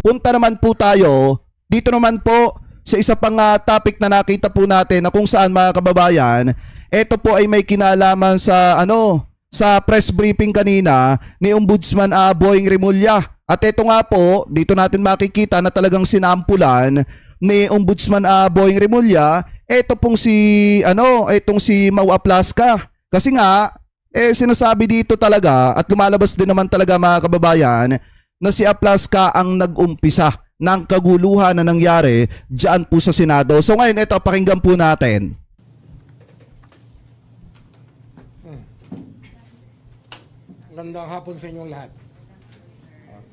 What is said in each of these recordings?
punta naman po tayo dito naman po sa isa pang topic na nakita po natin na kung saan mga kababayan, ito po ay may kinalaman sa sa press briefing kanina ni Ombudsman Boying Remulla. At ito nga po, dito natin makikita na talagang sinampulan ni Ombudsman Boying Remulla, ito pong itong si Mau Aplaska. Kasi nga, sinasabi dito talaga at lumalabas din naman talaga mga kababayan na si Aplaska ang nag-umpisa ng kaguluhan na nangyari dyan po sa Senado. So ngayon, ito, pakinggan po natin. Magandang hapon sa inyong lahat. At,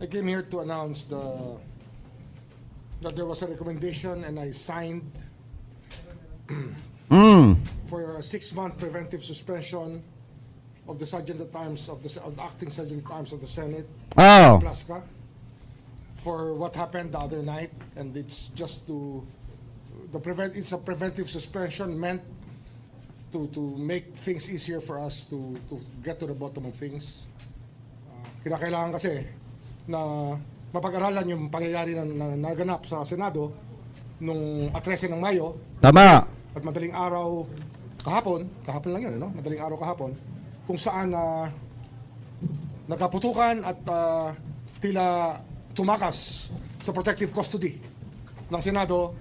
I came here to announce that there was a recommendation and I signed for a 6-month preventive suspension of the Sergeant at Arms of the acting Sergeant at Arms of the Senate, Plaska, for what happened the other night, and it's just it's a preventive suspension meant to make things easier for us to get to the bottom of things. Kinakailangan kasi na mapag-aralan yung pangyayari na naganap sa Senado nung 13 ng Mayo. Tama. At madaling araw kahapon lang yun, no? Madaling araw kahapon, kung saan nagkaputukan at tila tumakas sa protective custody ng Senado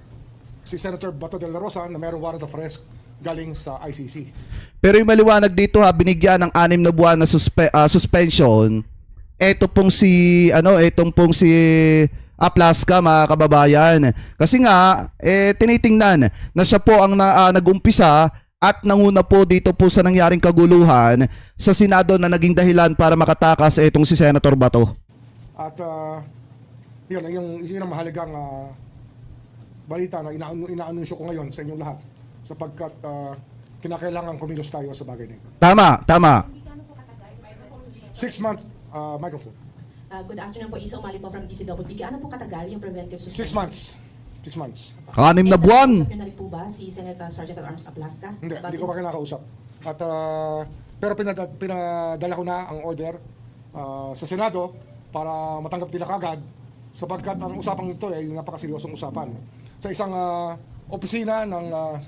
si Senator Bato de la Rosa na mayroong warrant of arrest galing sa ICC. Pero yung maliwanag dito binigyan ng 6 na buwan na suspension. Ito pong si Aplaska mga kababayan. Kasi nga tinitingnan na siya po ang nag-umpisa at nanguna po dito po sa nangyaring kaguluhan sa Senado na naging dahilan para makatakas itong si Senator Bato. At yun ang mahalagang balita na inaanunsyo ko ngayon sa inyong lahat sapagkat kinakailangan kumilos tayo sa bagay na ito. Tama. 6 months, microphone. Good afternoon po, Isa Umali po from DCWP. Ano po katagal yung preventive 6 suspension? months. 6 months. 6 na buwan. Nakausap niyo na rin po ba si Senator Sergeant at Arms Aplaska? Hindi ko pa kinakausap. At, pero pinadala ko na ang order sa Senado para matanggap nila kagad sapagkat ang usapang ito ay napakaseryosong usapan. Sa isang opisina na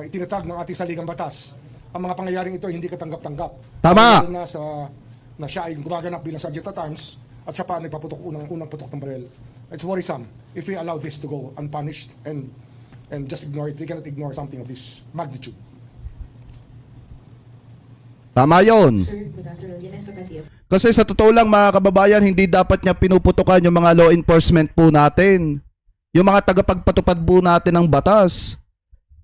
itinatag ng ating saligang batas, ang mga pangyayaring ito hindi katanggap-tanggap. Tama. Na siya ay gumaganap bilang Sergeant at Arms at siya pa nagpaputok unang putok ng baril. It's worrisome if we allow this to go unpunished and just ignore it. We cannot ignore something of this magnitude. Tama yun. Sir, good afternoon. Yan sa Katiev. Kasi sa totoo lang mga kababayan, hindi dapat niya pinuputukan yung mga law enforcement po natin. Yung mga tagapagpatupad po natin ng batas.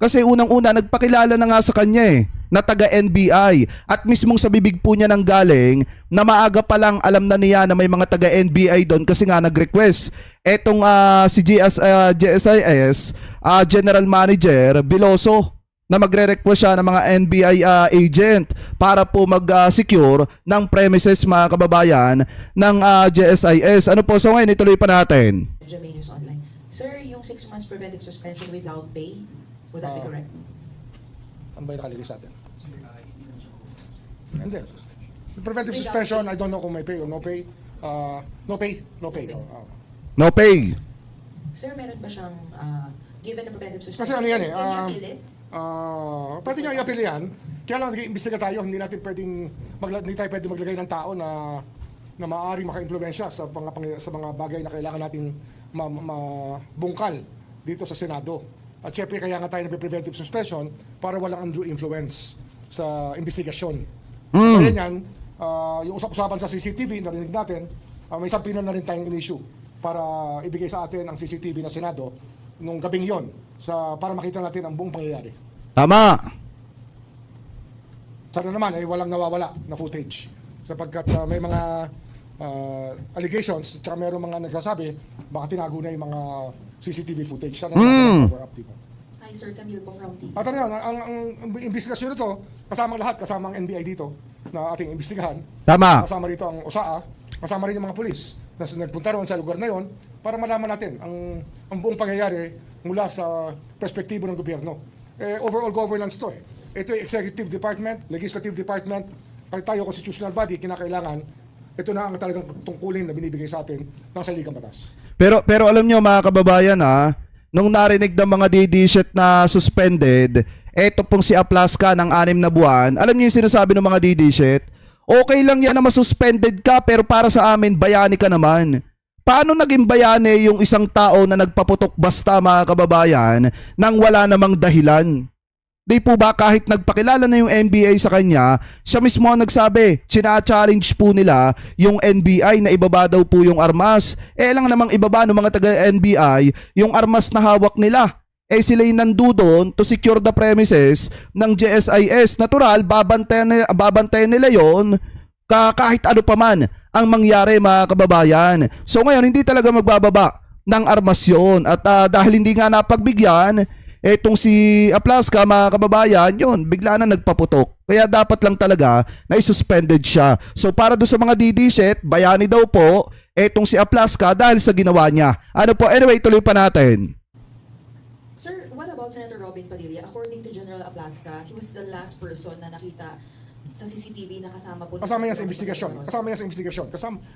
Kasi unang-una, nagpakilala na nga sa kanya na taga-NBI. At mismong sa bibig po niya nang galing na maaga pa lang alam na niya na may mga taga-NBI doon kasi nga nag-request. Etong si GSIS, General Manager Veloso, na magre-request siya ng mga NBI agent para po mag-secure ng premises mga kababayan ng GSIS. Ano po? So ngayon, ituloy pa natin. Jermaine News Online. Sir, yung 6 months preventive suspension without pay, would that be correct? Ano ba yung nakalagay sa atin? Hindi. Preventive suspension, I don't know kung may pay or no pay. No pay. No pay. Sir, meron ba siyang given the preventive suspension? Kasi ano yan Can you appeal it? Pwede nyo i-appeal yan. Kaya lang nag-iimbestiga tayo, hindi tayo pwedeng maglagay ng tao na maaaring maka-impluwensya sa mga bagay na kailangan natin mabungkal dito sa Senado. At syempre kaya nga tayo nag-preventive suspension para walang undue influence sa investigasyon. Kaya yan, yung usap-usapan sa CCTV, narinig natin, may isang pina na rin tayong in-issue para ibigay sa atin ang CCTV na Senado nung gabing yon para makita natin ang buong pangyayari. Tama. Sana naman ay walang nawawala na footage sapagkat may mga allegations at mayroong mga nagsasabi baka tinago na yung mga CCTV footage. Sana cover up dito. Hi, Sir Camille po from T. At ano yan, ang investigasyon nito, kasamang lahat, kasamang NBI dito na ating imbestigahan. Tama. Kasama rito ang OSAA, kasama rin yung mga pulis na nagpunta roon sa lugar na yon para malaman natin ang buong pangyayari mula sa perspektibo ng gobyerno. Overall governance to Ito yung executive department, legislative department, kahit tayo constitutional body, kinakailangan ito na ang talagang tungkulin na binibigay sa atin ng saligang batas. Pero alam nyo mga kababayan nung narinig ng mga DDSet na suspended, eto pong si Aplaska ng 6 na buwan, alam niyo yung sinasabi ng mga DDSet? Okay lang yan na masuspended ka pero para sa amin, bayani ka naman. Paano naging bayani yung isang tao na nagpaputok basta mga kababayan nang wala namang dahilan? Di po ba kahit nagpakilala na yung NBI sa kanya, siya mismo ang nagsabi, china-challenge po nila yung NBI na ibaba daw po yung armas. Lang namang ibaba ng mga taga-NBI yung armas na hawak nila. Sila yung nandudon to secure the premises ng GSIS. Natural, babantayan nila yon kahit ano pa man ang mangyari mga kababayan. So ngayon, hindi talaga magbababa ng armas yun. At dahil hindi nga napagbigyan, etong si Aplaska mga kababayan, yun, bigla na nagpaputok. Kaya dapat lang talaga na isuspended siya. So para doon sa mga DDSet, bayani daw po etong si Aplaska dahil sa ginawa niya. Ano po, anyway, tuloy pa natin. Sir, what about Senator Robin Padilla? According to General Aplaska, he was the last person na nakita sa CCTV na kasama po. Kasama yan sa investigasyon.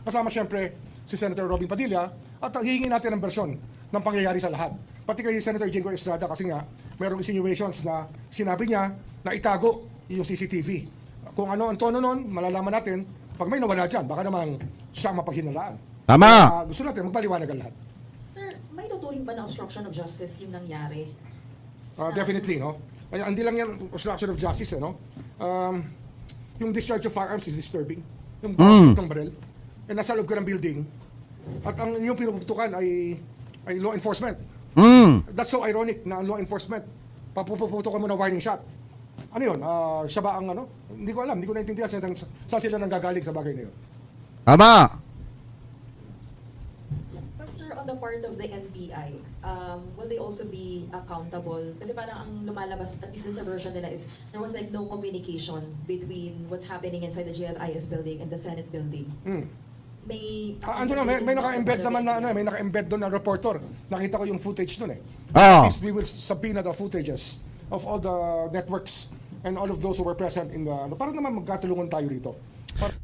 Kasama siyempre si Senator Robin Padilla at hihingi natin ng bersyon ng pangyayari sa lahat. Pati kay Senator Jingo Estrada kasi nga mayroong insinuations na sinabi niya na itago yung CCTV. Kung ano ang tono nun, malalaman natin pag may nawala dyan. Baka namang siya ang mapaghinalaan. Tama. Gusto natin magpaliwanag ang lahat. Sir, may tuturing pa na obstruction of justice yung nangyari? Definitely, no? Ay, hindi lang yan obstruction of justice, no? Yung discharge of firearms is disturbing. Yung ng barrel. Nasa loob ka ng building. At ang yung pinuputukan ay law enforcement. That's so ironic na ang law enforcement papuputukan mo na warning shot. Ano yun? Siya ba ang ano? Hindi ko alam. Hindi ko naintindihan saan sila nanggagaling sa bagay na yun. Tama. But sir, on the part of the NBI, will they also be accountable? Kasi parang ang lumalabas, at least sa version nila is, there was like no communication between what's happening inside the GSIS building and the Senate building. May May naka-embed naman na may naka-embed doon na reporter. Nakita ko yung footage doon eh. Ah. At least we will subpoena the footages of all the networks and all of those who were present in the para naman magkatulungan tayo rito.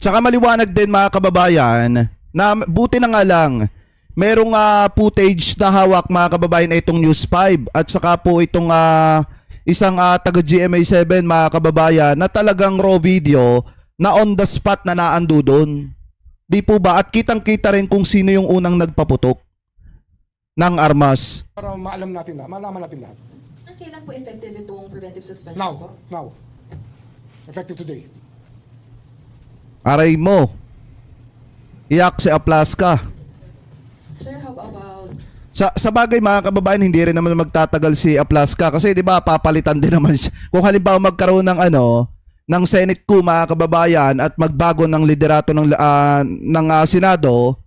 Tsaka maliwanag din mga kababayan na buti na nga lang merong footage na hawak mga kababayan na itong News 5 at saka po itong isang taga GMA7 mga kababayan na talagang raw video na on the spot na naando doon. Di po ba? At kitang-kita rin kung sino yung unang nagpaputok ng armas. Para malaman natin lahat. Sir, kailan po effective itong preventive suspension po? Now. Effective today. Aray mo. Iyak si Aplaska. Sir, how about... Sa bagay mga kababayan, hindi rin naman magtatagal si Aplaska kasi 'di ba papalitan din naman siya. Kung halimbawa magkaroon ng ng Senate coup mga kababayan at magbago ng liderato ng Senado,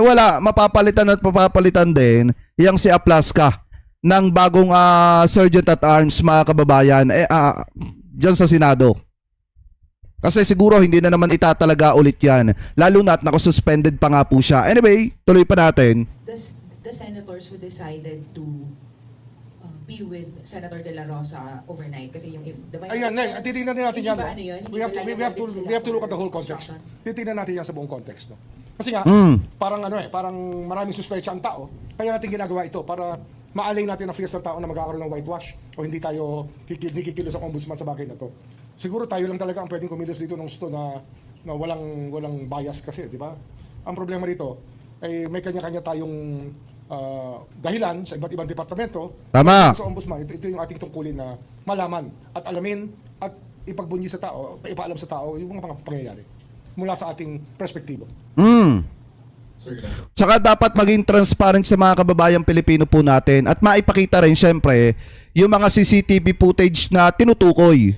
wala, mapapalitan din yang si Aplaska ng bagong Sergeant at Arms mga kababayan diyan sa Senado. Kasi siguro hindi na naman itatalaga ulit yan. Lalo na at naka-suspended pa nga po siya. Anyway, tuloy pa natin. The senators who decided to be with Senator De La Rosa overnight kasi yung Ayan, titingnan din natin yan. Hindi ba ano yun? We have to look at the whole context. Titingnan natin yan sa buong context. No? Kasi nga, parang maraming suspecha ang tao. Kaya natin ginagawa ito para maalay natin ang fears ng tao na magkakaroon ng whitewash o hindi tayo kikilos ang ombudsman sa bagay na to. Siguro tayo lang talaga ang pwedeng kumilos dito ng gusto na walang bias kasi, di ba? Ang problema rito ay may kanya-kanya tayong dahilan sa iba't ibang departamento. Tama. Sa ombudsman, ito yung ating tungkulin na malaman at alamin at ipagbunyi sa tao, ipaalam sa tao yung mga pangyayari mula sa ating perspektibo. Tsaka dapat maging transparent sa mga kababayang Pilipino po natin at maipakita rin syempre yung mga CCTV footage na tinutukoy.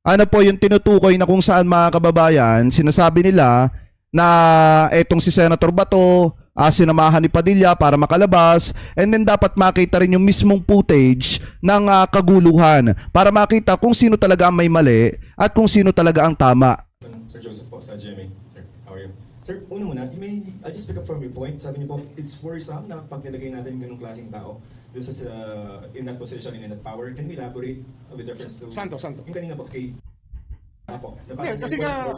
Ano po yung tinutukoy na kung saan mga kababayan, sinasabi nila na etong si Senator Bato, sinamahan ni Padilla para makalabas, and then dapat makita rin yung mismong footage ng kaguluhan para makita kung sino talaga ang may mali at kung sino talaga ang tama. Sir Joseph po sa GMA. Sir, how are you? Sir, una muna, I'll just pick up from your point. Sabi niyo po, it's worrisome na pag nilagay natin ganung klaseng tao doon sa in that position, in that power. Can we elaborate with reference to... Santo. Yung kanina po kay... Kasi nga,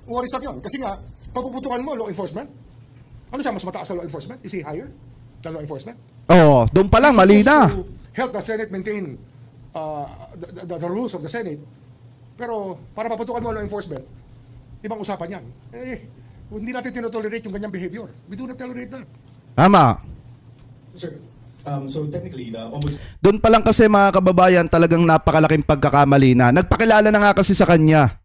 worrisome yun. Kasi nga, Papuputukan mo, law enforcement? Ano siya, mas mataas sa law enforcement? Is he higher than law enforcement? Oo, doon pa lang, mali na. To help the Senate maintain the rules of the Senate. Pero para paputukan mo law enforcement, ibang usapan yan. Hindi natin tinotolerate yung ganyang behavior. We do not tolerate that. Tama. Sir, so technically, the ombudsman Doon pa lang kasi mga kababayan talagang napakalaking pagkakamali na. Nagpakilala na nga kasi sa kanya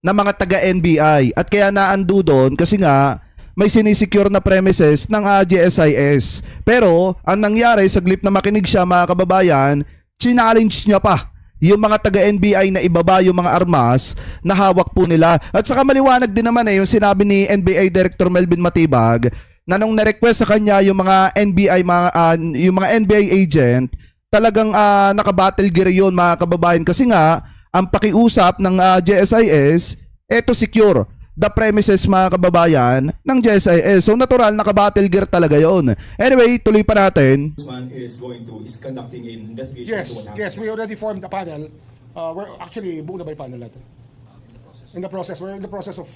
na mga taga-NBI at kaya naando doon kasi nga may sinisecure na premises ng GSIS. Pero ang nangyari, saglit na makinig siya mga kababayan, challenge niya pa yung mga taga-NBI na ibaba yung mga armas na hawak po nila. At saka maliwanag din naman yung sinabi ni NBI Director Melvin Matibag na nung na-request sa kanya yung mga NBI yung mga NBI agent, talagang naka-battle gear yun mga kababayan kasi nga ang pakiusap ng GSIS eto secure the premises mga kababayan ng GSIS. So natural naka-battle gear talaga yon. Anyway, tuloy pa natin. is conducting an investigation Yes, into what happened. yes, we already formed a panel. We're actually, buo na ba yung panel natin? We're in the process of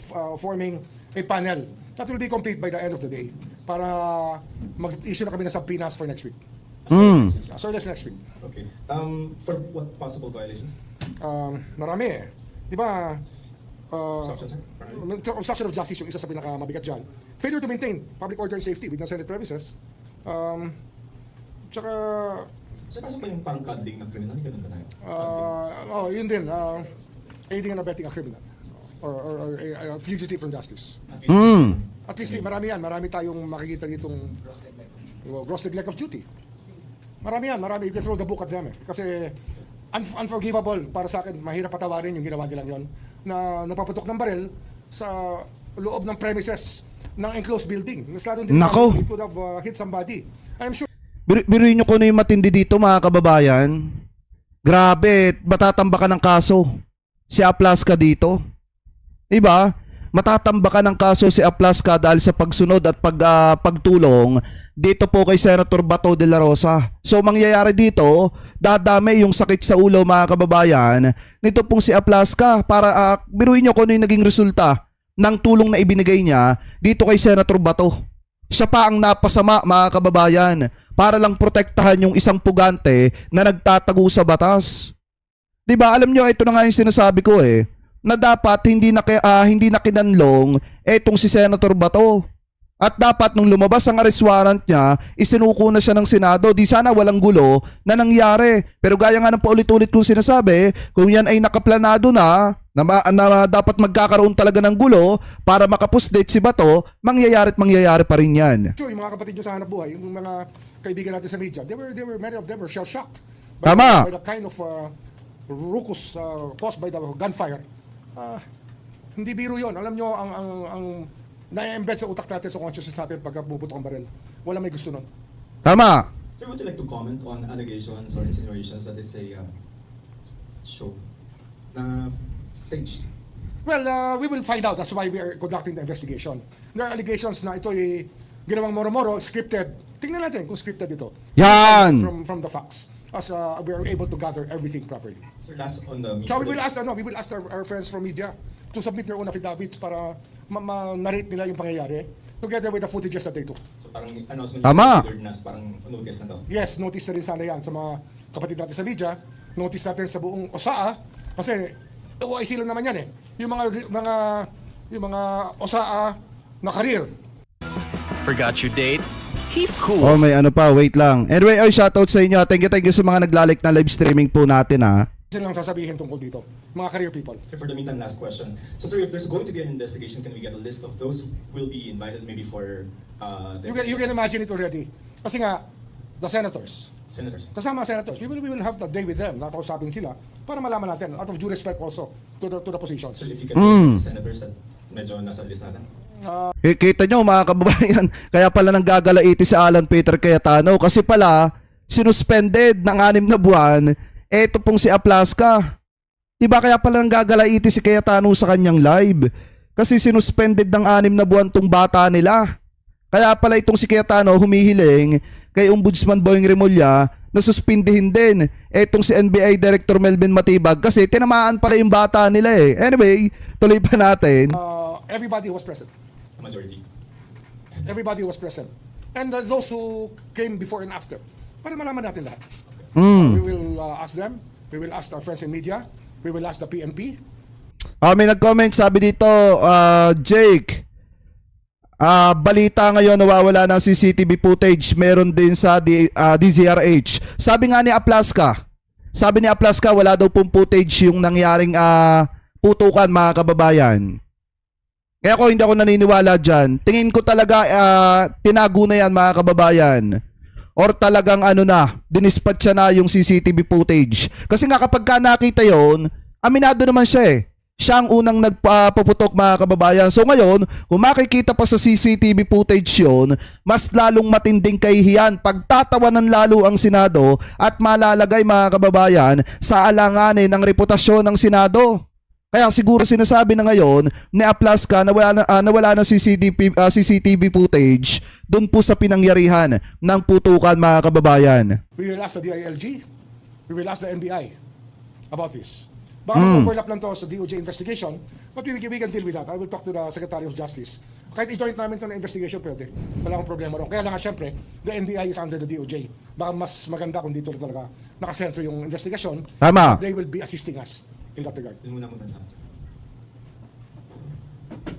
forming a panel that will be complete by the end of the day para mag-issue na kami ng subpoenas for next week. So that's next week. Okay. For what possible violations? Marami eh. Di ba? Obstruction, sir? Obstruction of justice yung isa sa pinakamabigat dyan. Failure to maintain public order and safety within Senate premises. Tsaka, Sir, pasok ba yung parang cuddling ng criminal? Ganun ba tayo? yun din. Aiding and abetting a criminal. Or a fugitive from justice. At least, At least marami yan. Marami tayong makikita ditong gross neglect of duty. Marami yan. Marami. You can throw the book at them eh. Kasi unforgivable para sa akin. Mahirap patawarin yung ginawa nilang yon na napaputok ng baril sa loob ng premises ng enclosed building. Mas lalo din Nako. it could have hit somebody. I'm sure Biruin nyo kung ano yung matindi dito mga kababayan. Grabe, matatambakan ng kaso si Aplaska dito. Diba? Matatambakan ng kaso si Aplaska dahil sa pagsunod at pagtulong dito po kay Senator Bato de la Rosa. So mangyayari dito, dadami yung sakit sa ulo mga kababayan nito pong si Aplaska para biruin nyo kung ano yung naging resulta ng tulong na ibinigay niya dito kay Senator Bato. Siya pa ang napasama mga kababayan para lang protektahan yung isang pugante na nagtatago sa batas. 'Di ba? Alam nyo, ito na nga yung sinasabi ko na dapat hindi na kinanlong etong si Senator Bato. At dapat nung lumabas ang arrest warrant niya, isinuko na siya ng Senado. Di sana walang gulo na nangyari. Pero gaya nga ng paulit-ulit kong sinasabi, kung yan ay nakaplanado na dapat magkakaroon talaga ng gulo para makapusdate si Bato, mangyayari pa rin yan. yung mga kapatid nyo sa hanap buhay, yung mga kaibigan natin sa media, many of them were shell-shocked Tama. by the kind of ruckus caused by the gunfire. Hindi biro yon. Alam nyo, ang na-embed sa utak natin, sa consciousness natin pagka bumuputok ang baril. Wala may gusto nun. Tama. sir, would you like to comment on allegations or insinuations that it's a show na staged? Well, we will find out. That's why we are conducting the investigation. There are allegations na ito ay ginawang moro-moro, scripted. Tingnan natin kung scripted ito. Yan. From the facts. As we are able to gather everything properly. Sir, last on the So we will ask our friends from media to submit their own affidavits para ma-narrate nila yung pangyayari together with the footages that they took. So parang announcement Tama. parang notice na to. Yes, notice na rin sana yan sa mga kapatid natin sa media. Notice natin sa buong OSAA. Kasi OIC lang naman yan eh. Yung mga OSAA na career. Forgot your date? Keep cool. Oh, may ano pa, wait lang. Anyway, shoutout sa inyo. Thank you sa mga naglalike na live streaming po natin Sila lang sasabihin tungkol dito. Mga career people. Okay, for the meantime, last question. So sir, if there's going to be an investigation, can we get a list of those who will be invited maybe for the You can imagine it already. Kasi nga, the senators, senators? kasama senators, we will have the day with them, nakausapin sila, para malaman natin, out of due respect also to the positions. So if you can name the senators that medyo nasa list natin. Kita nyo mga kababayan, kaya pala nang gagalaiti si Alan Peter Cayetano kasi pala sinuspended ng 6 na buwan eto pong si Aplaska. Diba kaya pala nang gagalaiti si Cayetano sa kanyang live? Kasi sinuspended ng 6 na buwan tong bata nila. Kaya pala itong si Cayetano humihiling kay Ombudsman Boying Remulla na suspindihin din etong si NBI Director Melvin Matibag kasi tinamaan pala yung bata nila eh. Anyway, tuloy pa natin. Everybody who was present. majority. Everybody was present. And those who came before and after. Para malaman natin lahat. Hmm. We will ask them. We will ask our friends in media. We will ask the PNP. May nag-comment, sabi dito, Jake, balita ngayon nawawala ng CCTV footage, meron din sa DZRH. Sabi nga ni Aplaska, wala daw pong footage yung nangyaring putukan, mga kababayan. Kaya hindi ako naniniwala dyan. Tingin ko talaga tinago na yan, mga kababayan. Or talagang dinispatch siya na yung CCTV footage. Kasi nga kapag ka nakita yon, aminado naman siya eh. Siya ang unang nagpapuputok, mga kababayan. So ngayon, kung makikita pa sa CCTV footage yun, mas lalong matinding kahihiyan. Pagtatawanan lalo ang Senado at malalagay, mga kababayan, sa alanganin ng reputasyon ng Senado. Kaya siguro sinasabi na ngayon ni Aplaska na wala na CCTV footage doon po sa pinangyarihan ng putukan, mga kababayan. We will ask the DILG. We will ask the NBI about this. Baka mag-overlap lang to sa DOJ investigation, but we can deal with that. I will talk to the Secretary of Justice. Kahit i-joint namin to na investigation, pwede. Wala akong problema ron. Kaya lang nga, syempre, the NBI is under the DOJ. Baka mas maganda kung dito talaga nakasentro yung investigation. Tama. They will be assisting us in that regard. Yun muna muna sa akin.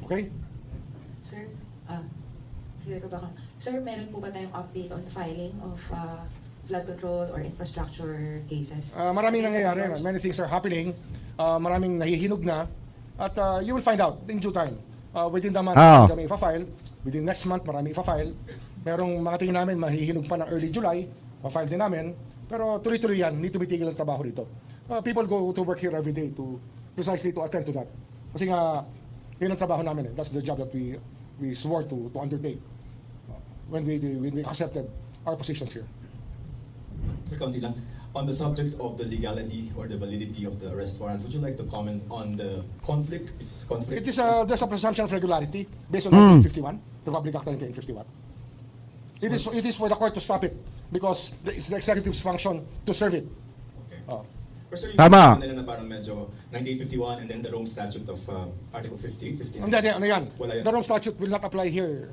Okay? Sir, clear ba ka? Sir, meron po ba tayong update on filing of flood control or infrastructure cases? Maraming Against nangyayari. senators? Many things are happening. Maraming nahihinog na. At you will find out in due time. Within the month, kami ipa-file. Within next month, marami ipa-file. Merong mga tingin namin, mahihinog pa ng early July. Pa-file din namin. Pero tuloy-tuloy yan. Hindi tumitigil ang trabaho dito. People go to work here every day to precisely to attend to that. Kasi nga, yun ang trabaho namin. That's the job that we swore to undertake when we accepted our positions here. Sir, kaunti lang. On the subject of the legality or the validity of the arrest warrant, would you like to comment on the conflict? If it's conflict, It is there's a presumption of regularity based on 1951, Republic Act 1951. It is for the court to stop it because it's the executive's function to serve it. Okay. Oh. Pero sir, Tama. yung nila na parang medyo 1951 and then the Rome Statute of Article 58, 59. Hindi, ano yan? Wala yan. The Rome Statute will not apply here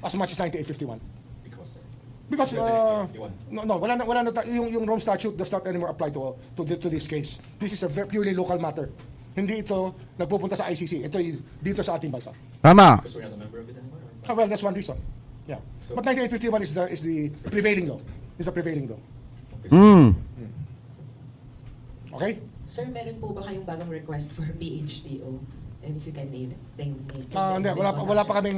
as much as 1951. Because, sir. Because Wala na 1951. wala na yung Rome Statute does not anymore apply to this case. This is a purely local matter. Hindi ito nagpupunta sa ICC. Ito dito sa ating bansa. Tama. Because we're not a member of it anymore. Well, that's one reason. Yeah. So- But 1951 is the prevailing law. Is the prevailing law. Okay, sir. Okay? Sir, meron po ba kayong bagong request for PHDO? And if you can name it, then name it. Hindi, wala pa kaming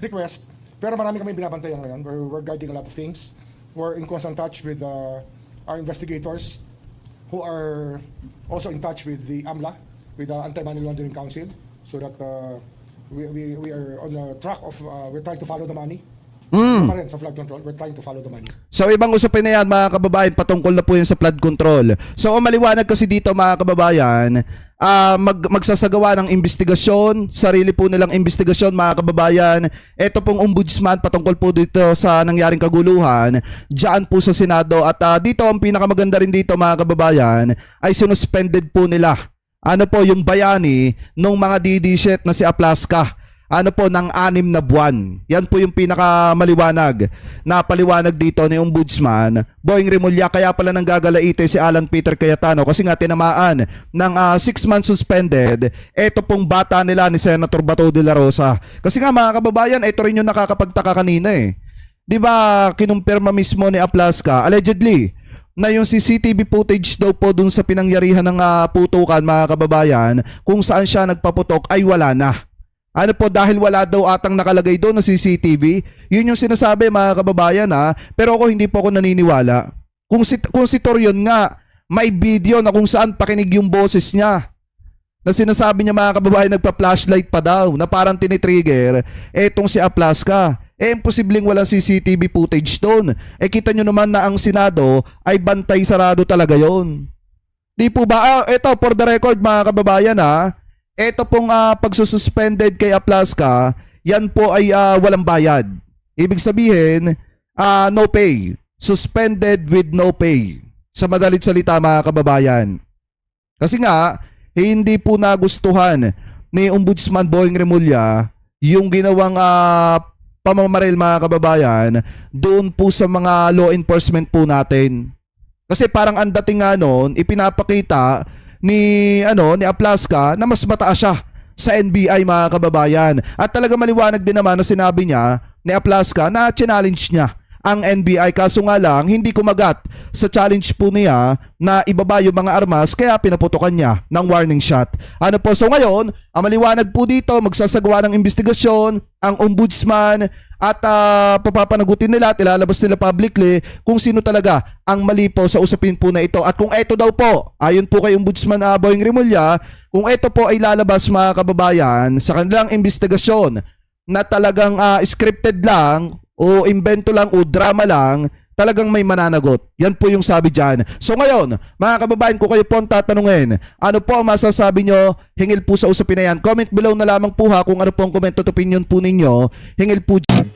request. Pero marami kaming binabantayan ngayon. We're guiding a lot of things. We're in constant touch with our investigators who are also in touch with the AMLA, with the Anti-Money Laundering Council, so that we are on the track of, we're trying to follow the money. Pa rin sa flood control, we're trying to follow the money. So ibang usapin na yan, mga kababayan, patungkol na po yan sa flood control. So maliwanag kasi dito, mga kababayan, magsasagawa ng investigasyon, sarili po nilang investigasyon, mga kababayan. Ito pong ombudsman patungkol po dito sa nangyaring kaguluhan diyan po sa Senado. At dito ang pinakamaganda rin dito, mga kababayan, ay sinuspended po nila yung bayani nung mga DD-shit na si Aplaska. Ng 6 na buwan. Yan po yung pinakamaliwanag na paliwanag dito ni Ombudsman Boying Remulla. Kaya pala nang gagalaite si Alan Peter Cayetano kasi nga tinamaan ng 6 months suspended eto pong bata nila ni Senator Bato de la Rosa. Kasi nga, mga kababayan, ito rin yung nakakapagtaka kanina eh. Di ba kinumpirma mismo ni Aplaska, allegedly, na yung CCTV footage daw po dun sa pinangyarihan ng putukan, mga kababayan, kung saan siya nagpaputok ay wala na. Dahil wala daw atang nakalagay doon na CCTV. Yun yung sinasabi, mga kababayan, pero ako hindi po ako naniniwala. Kung si Torion nga, may video na kung saan pakinig yung boses niya. Na sinasabi niya, mga kababayan, nagpa-flashlight pa daw na parang tinitrigger etong si Aplaska. Imposibleng walang CCTV footage doon. Kita nyo naman na ang Senado ay bantay sarado talaga yon. Di po ba? Ito, for the record, mga kababayan, ito pong pagsususpended kay Aplaska, yan po ay walang bayad. Ibig sabihin, no pay. Suspended with no pay. Sa madalit salita, mga kababayan. Kasi nga, hindi po nagustuhan ni Ombudsman Boying Remulla yung ginawang pamamaril mga kababayan doon po sa mga law enforcement po natin. Kasi parang ang dating nga noon, ipinapakita ni Aplaska na mas mataas siya sa NBI mga kababayan. At talaga maliwanag din naman na sinabi niya ni Aplaska na challenge niya ang NBI, kaso nga lang hindi kumagat sa challenge po niya na ibaba yung mga armas, kaya pinaputukan niya ng warning shot. Ano po, so ngayon, ang maliwanag po dito, magsasagawa ng investigasyon ang ombudsman at papapanagutin nila at ilalabas nila publicly kung sino talaga ang mali po sa usapin po na ito. At kung ito daw po, ayon po kay Ombudsman Boying Rimulya, kung ito po ay lalabas mga kababayan sa kanilang investigasyon na talagang scripted lang o invento lang o drama lang, talagang may mananagot. Yan po yung sabi dyan. So ngayon, mga kababayan, kung kayo po ang tatanungin, ano po ang masasabi nyo hingil po sa usapin na yan? Comment below na lamang po ha kung ano po ang comment at opinion po ninyo hingil po dyan.